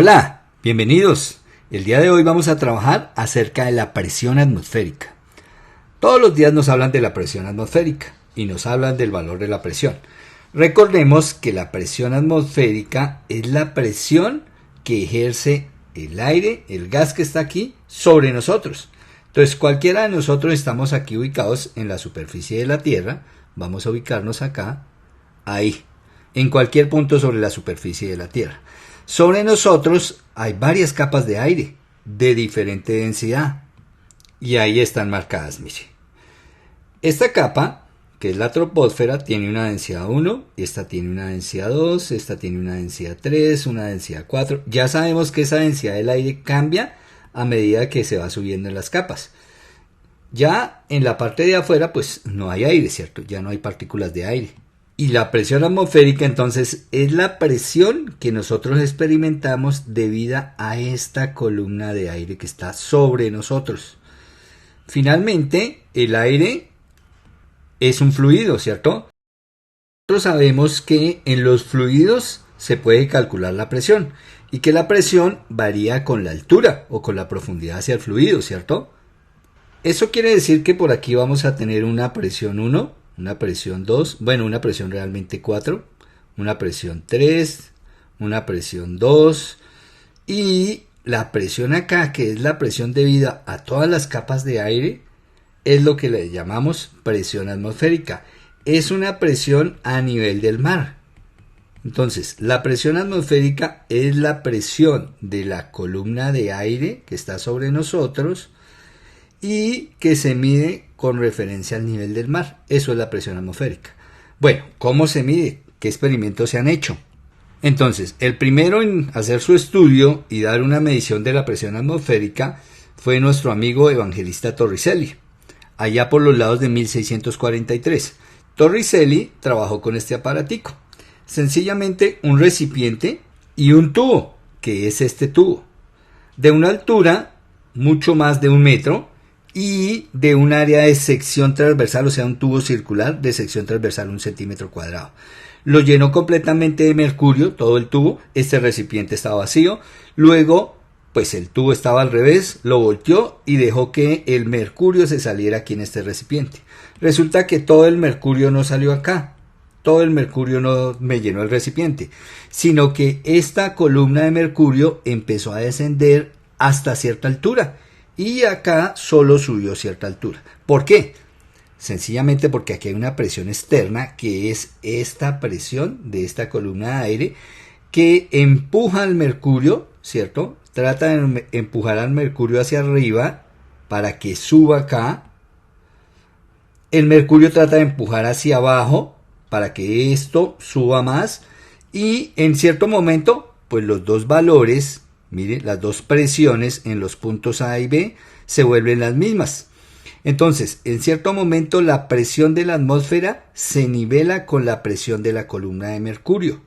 Hola, bienvenidos. El día de hoy vamos a trabajar acerca de la presión atmosférica. Todos los días nos hablan de la presión atmosférica y nos hablan del valor de la presión. Recordemos que la presión atmosférica es la presión que ejerce el aire, el gas que está aquí, sobre nosotros. Entonces, cualquiera de nosotros estamos aquí ubicados en la superficie de la Tierra. Vamos a ubicarnos acá, ahí, en cualquier punto sobre la superficie de la Tierra. Sobre nosotros hay varias capas de aire de diferente densidad y ahí están marcadas, mire. Esta capa, que es la troposfera, tiene una densidad 1, esta tiene una densidad 2, esta tiene una densidad 3, una densidad 4. Ya sabemos que esa densidad del aire cambia a medida que se va subiendo en las capas. Ya en la parte de afuera pues no hay aire, ¿cierto? Ya no hay partículas de aire. Y la presión atmosférica entonces es la presión que nosotros experimentamos debido a esta columna de aire que está sobre nosotros. Finalmente, el aire es un fluido, ¿cierto? Nosotros sabemos que en los fluidos se puede calcular la presión y que la presión varía con la altura o con la profundidad hacia el fluido, ¿cierto? Eso quiere decir que por aquí vamos a tener una presión 1, una presión 2, bueno, una presión realmente 4, una presión 3, una presión 2 y la presión acá, que es la presión debida a todas las capas de aire, es lo que le llamamos presión atmosférica. Es una presión a nivel del mar. Entonces, la presión atmosférica es la presión de la columna de aire que está sobre nosotros y que se mide con referencia al nivel del mar. Eso es la presión atmosférica. Bueno, ¿cómo se mide? ¿Qué experimentos se han hecho? Entonces, el primero en hacer su estudio y dar una medición de la presión atmosférica fue nuestro amigo Evangelista Torricelli, allá por los lados de 1643. Torricelli trabajó con este aparatico. Sencillamente un recipiente y un tubo, que es este tubo, de una altura mucho más de 1 metro, y de un área de sección transversal, o sea, un tubo circular de sección transversal 1 centímetro cuadrado. Lo llenó completamente de mercurio, todo el tubo. Este recipiente estaba vacío. Luego, pues el tubo estaba al revés, lo volteó y dejó que el mercurio se saliera aquí en este recipiente. Resulta que todo el mercurio no salió acá. Todo el mercurio no me llenó el recipiente, sino que esta columna de mercurio empezó a descender hasta cierta altura. Y acá solo subió cierta altura. ¿Por qué? Sencillamente porque aquí hay una presión externa, que es esta presión de esta columna de aire, que empuja al mercurio, ¿cierto? Trata de empujar al mercurio hacia arriba para que suba acá. El mercurio trata de empujar hacia abajo para que esto suba más. Y en cierto momento, pues los dos valores, miren, las dos presiones en los puntos A y B se vuelven las mismas. Entonces, en cierto momento la presión de la atmósfera se nivela con la presión de la columna de mercurio.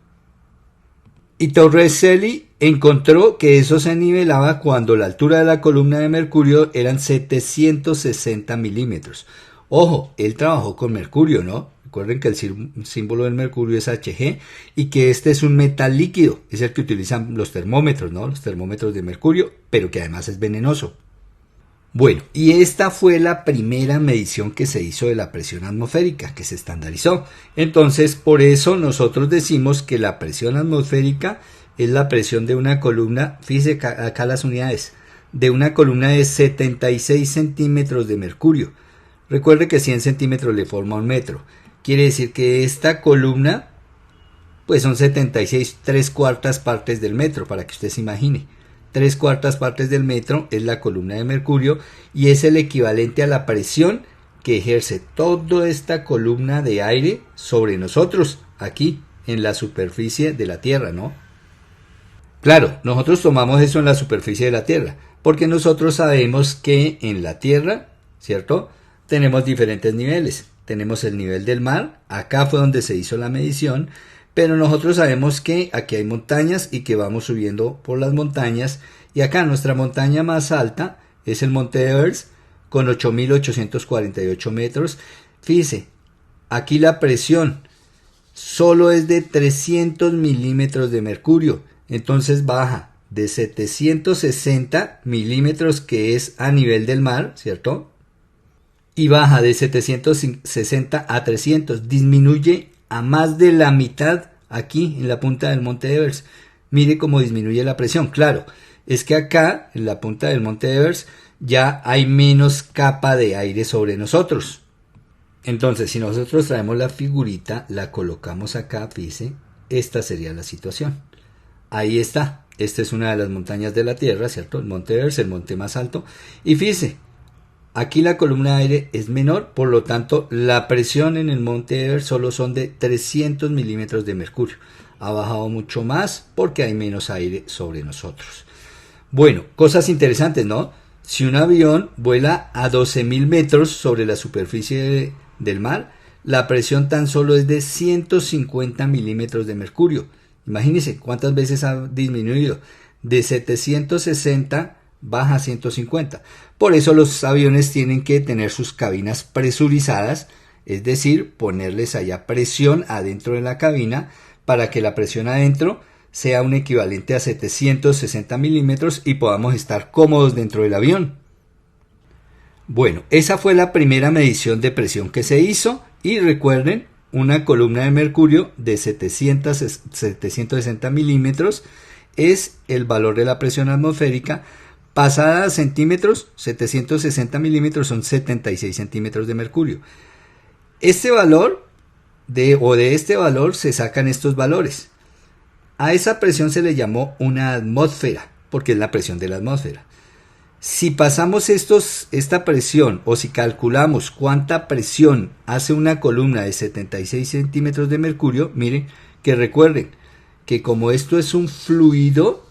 Y Torricelli encontró que eso se nivelaba cuando la altura de la columna de mercurio eran 760 milímetros. Ojo, él trabajó con mercurio, ¿no? Recuerden que el símbolo del mercurio es Hg y que este es un metal líquido, es el que utilizan los termómetros, ¿no? Los termómetros de mercurio, pero que además es venenoso. Bueno, y esta fue la primera medición que se hizo de la presión atmosférica, que se estandarizó. Entonces, por eso nosotros decimos que la presión atmosférica es la presión de una columna, fíjese acá las unidades, de una columna de 76 centímetros de mercurio. Recuerde que 100 centímetros le forma 1 metro. Quiere decir que esta columna, pues son 76 3/4 partes del metro, para que usted se imagine. 3/4 partes del metro es la columna de mercurio y es el equivalente a la presión que ejerce toda esta columna de aire sobre nosotros, aquí, en la superficie de la Tierra, ¿no? Claro, nosotros tomamos eso en la superficie de la Tierra, porque nosotros sabemos que en la Tierra, ¿cierto?, tenemos diferentes niveles. Tenemos el nivel del mar, acá fue donde se hizo la medición, pero nosotros sabemos que aquí hay montañas y que vamos subiendo por las montañas, y acá nuestra montaña más alta es el Monte Everest con 8.848 metros. Fíjese, aquí la presión solo es de 300 milímetros de mercurio, entonces baja de 760 milímetros, que es a nivel del mar, ¿cierto? Y baja de 760 a 300, disminuye a más de la mitad aquí en la punta del monte Everest. Mire cómo disminuye la presión. Claro, es que acá en la punta del monte Everest ya hay menos capa de aire sobre nosotros. Entonces, si nosotros traemos la figurita, la colocamos acá, fíjese, esta sería la situación. Ahí está. Esta es una de las montañas de la Tierra, ¿cierto? El monte Everest, el monte más alto. Y fíjese, aquí la columna de aire es menor, por lo tanto, la presión en el monte Everest solo son de 300 milímetros de mercurio. Ha bajado mucho más porque hay menos aire sobre nosotros. Bueno, cosas interesantes, ¿no? Si un avión vuela a 12.000 metros sobre la superficie del mar, la presión tan solo es de 150 milímetros de mercurio. Imagínense cuántas veces ha disminuido. De 760 baja a 150. Por eso los aviones tienen que tener sus cabinas presurizadas, es decir, ponerles allá presión adentro de la cabina para que la presión adentro sea un equivalente a 760 milímetros y podamos estar cómodos dentro del avión. Bueno, esa fue la primera medición de presión que se hizo y recuerden, una columna de mercurio de 760 milímetros es el valor de la presión atmosférica. Pasada a centímetros, 760 milímetros son 76 centímetros de mercurio. Este valor de este valor se sacan estos valores. A esa presión se le llamó una atmósfera, porque es la presión de la atmósfera. Si pasamos esta presión, o si calculamos cuánta presión hace una columna de 76 centímetros de mercurio, miren que recuerden que como esto es un fluido,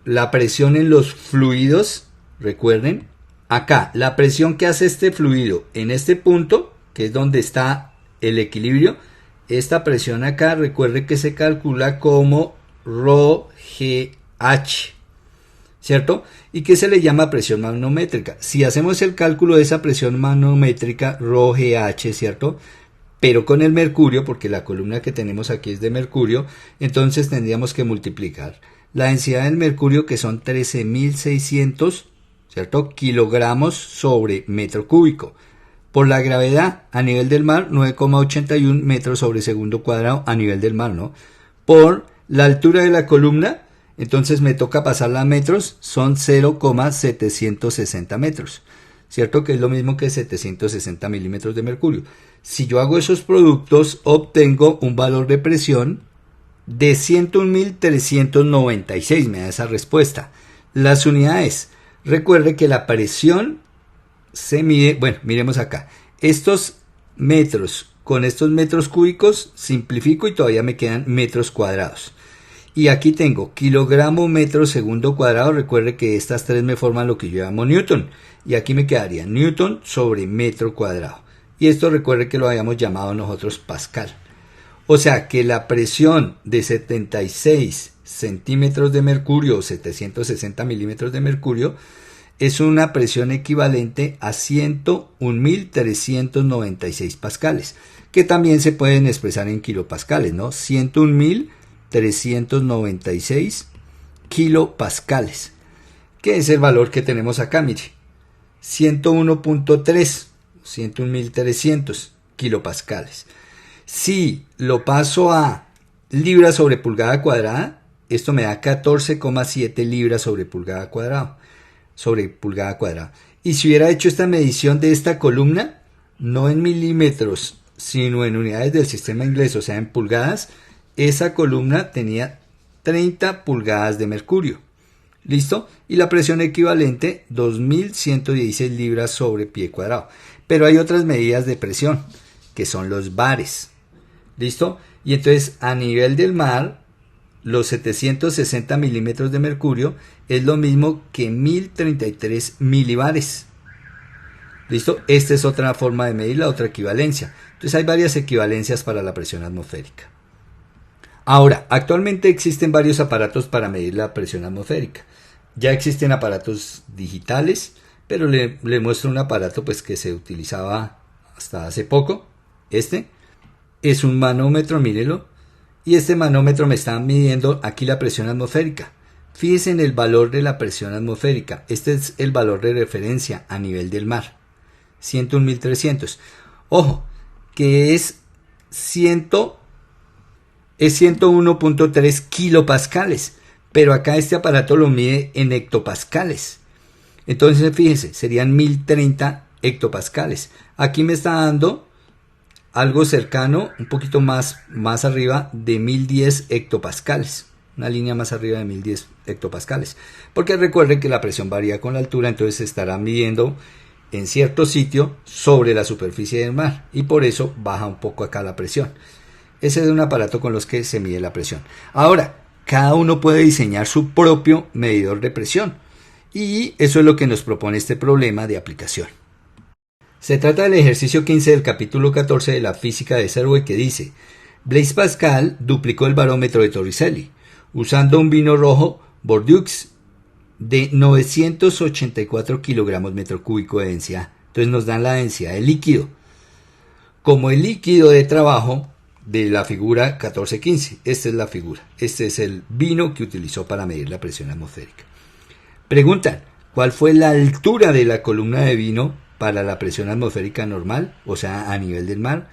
la presión en los fluidos, recuerden, acá, la presión que hace este fluido en este punto, que es donde está el equilibrio, esta presión acá, recuerden que se calcula como ρgh, ¿cierto? Y que se le llama presión manométrica. Si hacemos el cálculo de esa presión manométrica, ρgh, ¿cierto? Pero con el mercurio, porque la columna que tenemos aquí es de mercurio, entonces tendríamos que multiplicar la densidad del mercurio, que son 13.600, ¿cierto? Kilogramos sobre metro cúbico, por la gravedad a nivel del mar, 9,81 metros sobre segundo cuadrado a nivel del mar, ¿no? Por la altura de la columna, entonces me toca pasarla a metros, son 0,760 metros, ¿cierto? Que es lo mismo que 760 milímetros de mercurio. Si yo hago esos productos, obtengo un valor de presión de 101.396, me da esa respuesta. Las unidades, recuerde que la presión se mide, bueno, miremos acá, estos metros con estos metros cúbicos, simplifico y todavía me quedan metros cuadrados. Y aquí tengo kilogramo metro segundo cuadrado, recuerde que estas tres me forman lo que yo llamo newton, y aquí me quedaría newton sobre metro cuadrado. Y esto recuerde que lo habíamos llamado nosotros pascal. O sea que la presión de 76 centímetros de mercurio o 760 milímetros de mercurio es una presión equivalente a 101.396 pascales, que también se pueden expresar en kilopascales, ¿no? 101.396 kilopascales, que es el valor que tenemos acá, mire, 101.3, 101.300 kilopascales. Si lo paso a libras sobre pulgada cuadrada, esto me da 14,7 libras sobre pulgada cuadrada. Y si hubiera hecho esta medición de esta columna, no en milímetros, sino en unidades del sistema inglés, o sea, en pulgadas, esa columna tenía 30 pulgadas de mercurio. ¿Listo? Y la presión equivalente, 2.116 libras sobre pie cuadrado. Pero hay otras medidas de presión, que son los bares. ¿Listo? Y entonces, a nivel del mar, los 760 milímetros de mercurio es lo mismo que 1033 milibares. ¿Listo? Esta es otra forma de medir, la otra equivalencia. Entonces hay varias equivalencias para la presión atmosférica. Ahora, actualmente existen varios aparatos para medir la presión atmosférica. Ya existen aparatos digitales, pero le muestro un aparato pues, que se utilizaba hasta hace poco. Este es un manómetro, mírelo. y este manómetro me está midiendo aquí la presión atmosférica. Fíjense en el valor de la presión atmosférica. Este es el valor de referencia a nivel del mar. 101.300. Ojo, que es 101.3 kilopascales. Pero acá este aparato lo mide en hectopascales. Entonces fíjense, serían 1030 hectopascales. Aquí me está dando algo cercano, un poquito más arriba de 1010 hectopascales. Una línea más arriba de 1010 hectopascales. Porque recuerden que la presión varía con la altura, entonces se estará midiendo en cierto sitio sobre la superficie del mar. Y por eso baja un poco acá la presión. Ese es un aparato con los que se mide la presión. Ahora, cada uno puede diseñar su propio medidor de presión. Y eso es lo que nos propone este problema de aplicación. Se trata del ejercicio 15 del capítulo 14 de la física de Servo que dice: Blaise Pascal duplicó el barómetro de Torricelli usando un vino rojo Bordeaux de 984 kilogramos metro cúbico de densidad. Entonces nos dan la densidad del líquido como el líquido de trabajo de la figura 14-15. Esta es la figura. Este es el vino que utilizó para medir la presión atmosférica. Preguntan, ¿cuál fue la altura de la columna de vino para la presión atmosférica normal, o sea, a nivel del mar?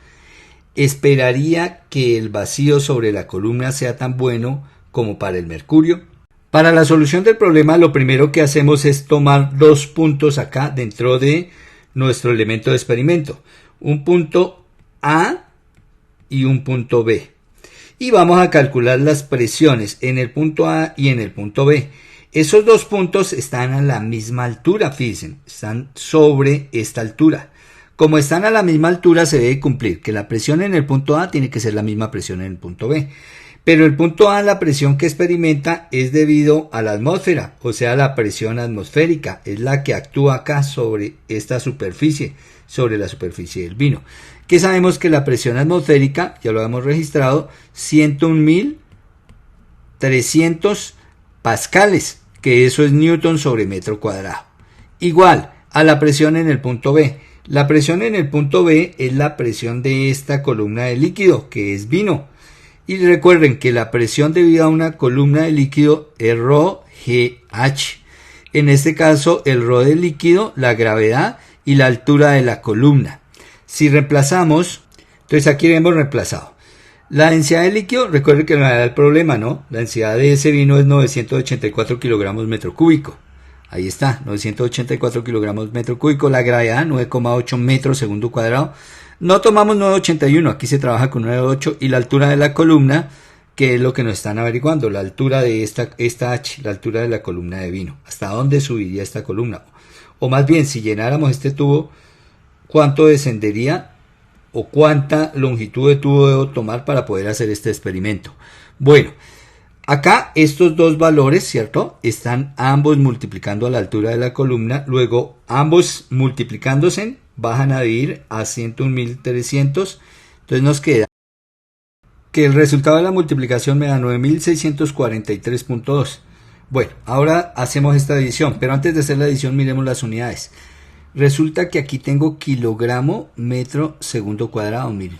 ¿Esperaría que el vacío sobre la columna sea tan bueno como para el mercurio? Para la solución del problema, lo primero que hacemos es tomar dos puntos acá dentro de nuestro elemento de experimento. Un punto A y un punto B. Y vamos a calcular las presiones en el punto A y en el punto B. Esos dos puntos están a la misma altura, fíjense, están sobre esta altura. Como están a la misma altura, se debe cumplir que la presión en el punto A tiene que ser la misma presión en el punto B. Pero el punto A, la presión que experimenta es debido a la atmósfera, o sea, la presión atmosférica, es la que actúa acá sobre esta superficie, sobre la superficie del vino. Que sabemos que la presión atmosférica, ya lo hemos registrado, 101.300 pascales, que eso es newton sobre metro cuadrado. Igual a la presión en el punto B. La presión en el punto B es la presión de esta columna de líquido, que es vino. Y recuerden que la presión debido a una columna de líquido es ρgh. En este caso, el ρ del líquido, la gravedad y la altura de la columna. Si reemplazamos, entonces aquí hemos reemplazado. La densidad de líquido, recuerden que me da el problema, ¿no? La densidad de ese vino es 984 kilogramos metro cúbico. Ahí está, 984 kilogramos metro cúbico. La gravedad, 9,8 metros segundo cuadrado. No tomamos 981, aquí se trabaja con 9,8. Y la altura de la columna, que es lo que nos están averiguando. La altura de esta H, la altura de la columna de vino. ¿Hasta dónde subiría esta columna? O más bien, si llenáramos este tubo, ¿cuánto descendería? ¿O cuánta longitud de tubo debo tomar para poder hacer este experimento? Bueno, acá estos dos valores, ¿cierto? Están ambos multiplicando a la altura de la columna. Luego, ambos multiplicándose bajan a dividir a 101.300. Entonces nos queda que el resultado de la multiplicación me da 9.643.2. Bueno, ahora hacemos esta división. Pero antes de hacer la división, miremos las unidades. Resulta que aquí tengo kilogramo metro segundo cuadrado, miren.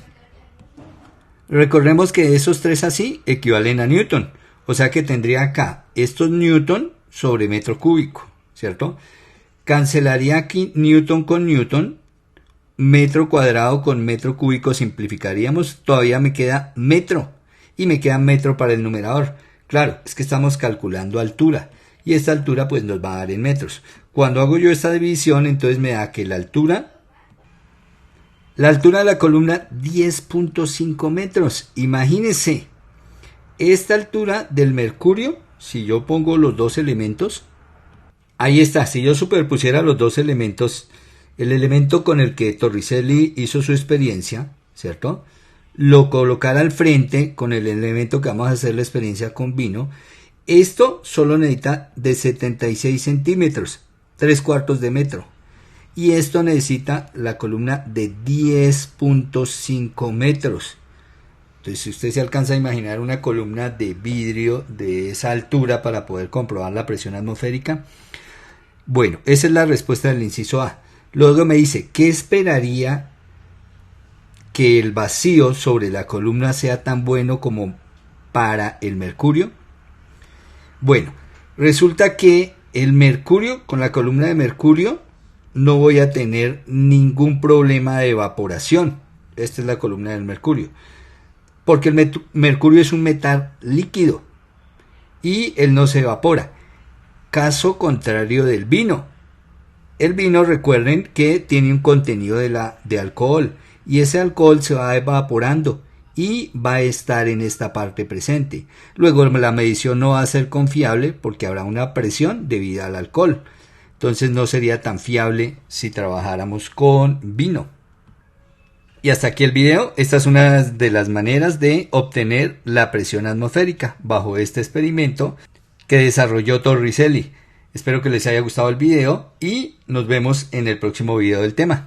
Recordemos que esos tres así equivalen a newton. O sea que tendría acá estos newton sobre metro cúbico, ¿cierto? Cancelaría aquí newton con newton, metro cuadrado con metro cúbico, simplificaríamos, todavía me queda metro. Y me queda metro para el numerador. Claro, es que estamos calculando altura. Y esta altura pues nos va a dar en metros. Cuando hago yo esta división, entonces me da que la altura de la columna 10.5 metros. Imagínense, esta altura del mercurio, si yo pongo los dos elementos, ahí está, si yo superpusiera los dos elementos, el elemento con el que Torricelli hizo su experiencia, ¿cierto? Lo colocara al frente con el elemento que vamos a hacer la experiencia con vino. Esto solo necesita de 76 centímetros, 3/4 de metro. Y esto necesita la columna de 10.5 metros. Entonces, si usted se alcanza a imaginar una columna de vidrio de esa altura para poder comprobar la presión atmosférica. Bueno, esa es la respuesta del inciso A. Luego me dice, ¿qué esperaría que el vacío sobre la columna sea tan bueno como para el mercurio? Bueno, resulta que el mercurio, con la columna de mercurio, no voy a tener ningún problema de evaporación. Esta es la columna del mercurio. Porque el mercurio es un metal líquido y él no se evapora. Caso contrario del vino. El vino, recuerden que tiene un contenido de alcohol y ese alcohol se va evaporando y va a estar en esta parte presente. Luego la medición no va a ser confiable porque habrá una presión debida al alcohol. Entonces no sería tan fiable si trabajáramos con vino. Y hasta aquí el video. Esta es una de las maneras de obtener la presión atmosférica bajo este experimento que desarrolló Torricelli. Espero que les haya gustado el video y nos vemos en el próximo video del tema.